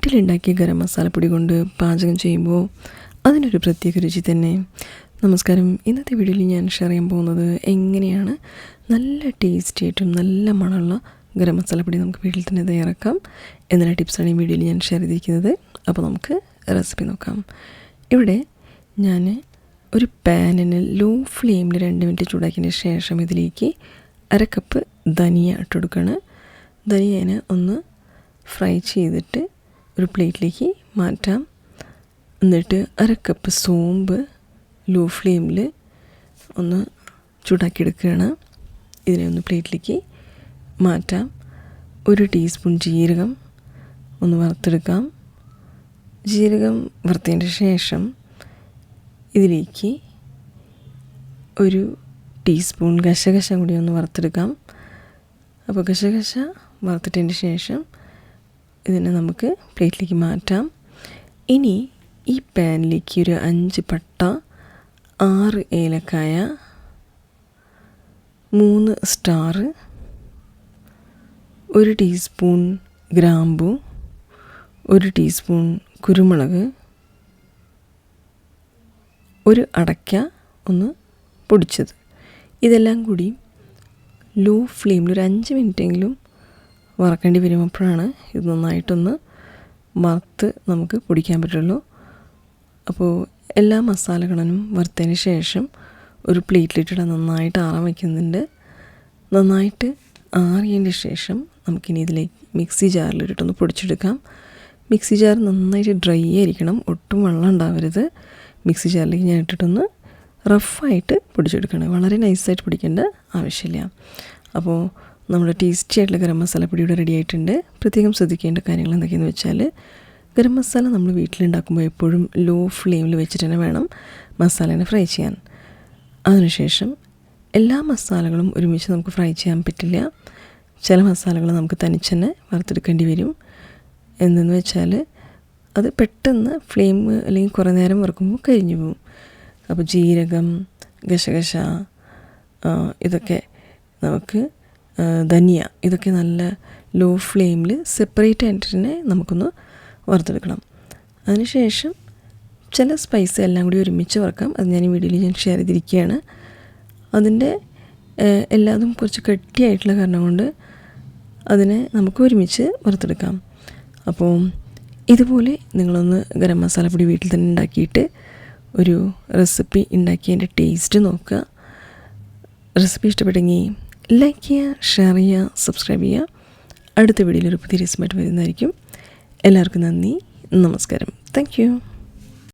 വീട്ടിലുണ്ടാക്കിയ ഗരം മസാലപ്പൊടി കൊണ്ട് പാചകം ചെയ്യുമ്പോൾ അതിനൊരു പ്രത്യേക രുചി തന്നെ. നമസ്കാരം. ഇന്നത്തെ വീഡിയോയിൽ ഞാൻ ഷെയർ ചെയ്യാൻ പോകുന്നത് എങ്ങനെയാണ് നല്ല ടേസ്റ്റി ആയിട്ടും നല്ല മണമുള്ള ഗരം മസാലപ്പൊടി നമുക്ക് വീട്ടിൽ തന്നെ തയ്യാറാക്കാം എന്നുള്ള ടിപ്സാണ് ഈ വീഡിയോയിൽ ഞാൻ ഷെയർ ചെയ്തിരിക്കുന്നത്. അപ്പോൾ നമുക്ക് റെസിപ്പി നോക്കാം. ഇവിടെ ഞാൻ ഒരു പാനിന് ലോ ഫ്ലെയിമിൽ 2 മിനിറ്റ് ചൂടാക്കിയതിന് ശേഷം ഇതിലേക്ക് 1/2 കപ്പ് ധനിയ ഇട്ടെടുക്കുകയാണ്. ധനിയനെ ഒന്ന് ഫ്രൈ ചെയ്തിട്ട് ഒരു പ്ലേറ്റിലേക്ക് മാറ്റാം. എന്നിട്ട് 1/2 കപ്പ് സോമ്പ് ലോ ഫ്ലെയിമിൽ ഒന്ന് ചൂടാക്കിയെടുക്കുകയാണ്. ഇതിനെ ഒന്ന് പ്ലേറ്റിലേക്ക് മാറ്റാം. 1 ടീസ്പൂൺ ജീരകം ഒന്ന് വറുത്തെടുക്കാം. ജീരകം വറുത്തതിന് ശേഷം ഇതിലേക്ക് 1 ടീസ്പൂൺ ഗസഗസ കൂടി ഒന്ന് വറുത്തെടുക്കാം. അപ്പോൾ ഗസഗസ വറുത്തിട്ടതിന് ശേഷം ഇതിനെ നമുക്ക് പ്ലേറ്റിലേക്ക് മാറ്റാം. ഇനി ഈ പാനിലേക്ക് ഒരു 5 പട്ട, 6 ഏലക്കായ, 3 സ്റ്റാർ, 1 ടീസ്പൂൺ ഗ്രാമ്പു, 1 ടീസ്പൂൺ കുരുമുളക്, 1 അടയ്ക്ക ഒന്ന് പൊടിച്ചത്, ഇതെല്ലാം കൂടി ലോ ഫ്ലെയിമിൽ ഒരു 5 മിനിറ്റെങ്കിലും വറക്കേണ്ടി വരും. അപ്പോഴാണ് ഇത് നന്നായിട്ടൊന്ന് വറുത്ത് നമുക്ക് പൊടിക്കാൻ പറ്റുള്ളൂ. അപ്പോൾ എല്ലാ മസാലകളും വറുത്തതിന് ശേഷം ഒരു പ്ലേറ്റിലിട്ടിട്ട് നന്നായിട്ട് ആറാൻ വയ്ക്കുന്നുണ്ട്. നന്നായിട്ട് ആറിയതിന് ശേഷം നമുക്കിനി ഇതിലേക്ക് മിക്സി ജാറിലിട്ടൊന്ന് പൊടിച്ചെടുക്കാം. മിക്സി ജാർ നന്നായിട്ട് ഡ്രൈ ആയിരിക്കണം, ഒട്ടും വെള്ളം ഉണ്ടാവരുത്. മിക്സി ജാറിലേക്ക് ഞാൻ ഇട്ടിട്ടൊന്ന് റഫായിട്ട് പൊടിച്ചെടുക്കണം. വളരെ നൈസായിട്ട് പൊടിക്കേണ്ട ആവശ്യമില്ല. അപ്പോൾ നമ്മുടെ ടേസ്റ്റി ആയിട്ടുള്ള ഗരം മസാലപ്പൊടി ഇവിടെ റെഡി ആയിട്ടുണ്ട്. പ്രത്യേകം ശ്രദ്ധിക്കേണ്ട കാര്യങ്ങൾ എന്തൊക്കെയെന്ന് വെച്ചാൽ, ഗരം മസാല നമ്മൾ വീട്ടിലുണ്ടാക്കുമ്പോൾ എപ്പോഴും ലോ ഫ്ലെയിമിൽ വെച്ചിട്ട് തന്നെ വേണം മസാലേനെ ഫ്രൈ ചെയ്യാൻ. അതിനുശേഷം എല്ലാ മസാലകളും ഒരുമിച്ച് നമുക്ക് ഫ്രൈ ചെയ്യാൻ പറ്റില്ല. ചില മസാലകൾ നമുക്ക് തനിച്ച് തന്നെ വറുത്തെടുക്കേണ്ടി വരും. എന്തെന്ന് വെച്ചാൽ അത് പെട്ടെന്ന് ഫ്ലെയിം അല്ലെങ്കിൽ കുറേ നേരം വറുക്കുമ്പോൾ കരിഞ്ഞു പോകും. അപ്പോൾ ജീരകം, ഗസഗസ, ഇതൊക്കെ നമുക്ക് ധനിയ, ഇതൊക്കെ നല്ല ലോ ഫ്ലെയിമിൽ സെപ്പറേറ്റ് ആയിട്ട് തന്നെ നമുക്കൊന്ന് വറുത്തെടുക്കണം. അതിനുശേഷം ചില സ്പൈസ് എല്ലാം കൂടി ഒരുമിച്ച് വറുക്കാം. അത് ഞാൻ ഈ വീഡിയോയിൽ ഞാൻ ഷെയർ ചെയ്തിരിക്കുകയാണ്. അതിൻ്റെ എല്ലാതും കുറച്ച് കട്ടിയായിട്ടുള്ള കാരണം കൊണ്ട് അതിനെ നമുക്ക് ഒരുമിച്ച് വറുത്തെടുക്കാം. അപ്പോൾ ഇതുപോലെ നിങ്ങളൊന്ന് ഗരം മസാലപ്പൊടി വീട്ടിൽ തന്നെ ഉണ്ടാക്കിയിട്ട് ഒരു റെസിപ്പി ഉണ്ടാക്കി അതിൻ്റെ ടേസ്റ്റ് നോക്കുക. റെസിപ്പി ഇഷ്ടപ്പെട്ടെങ്കിൽ ലൈക്ക് ചെയ്യുക, ഷെയർ ചെയ്യുക, സബ്സ്ക്രൈബ് ചെയ്യുക. അടുത്ത വീഡിയോയിൽ ഒരു പുതിയ റെസിപ്പിയായിട്ട് വരുന്നതായിരിക്കും. എല്ലാവർക്കും നന്ദി, നമസ്കാരം. Thank you.